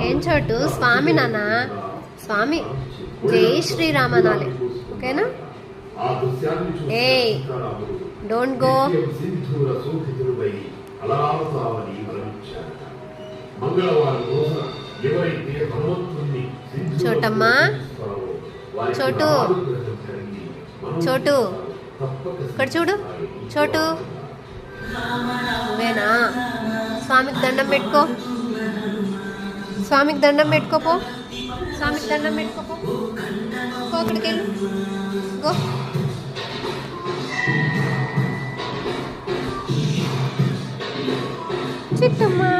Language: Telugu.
ఏం చోటు స్వామి నాన్న స్వామి జై శ్రీరామ అనాలి ఓకేనా ఏ డోంట్ గో చోటమ్మా చోటు చోటు ఇక్కడ చూడు చోటు నువ్వేనా స్వామికి దండం పెట్టుకో స్వామికి దండం పెట్టుకోపో స్వామికి దండం పెట్టుకోపో పో అక్కడికి వెళ్ళు గో చిట్టమ్మా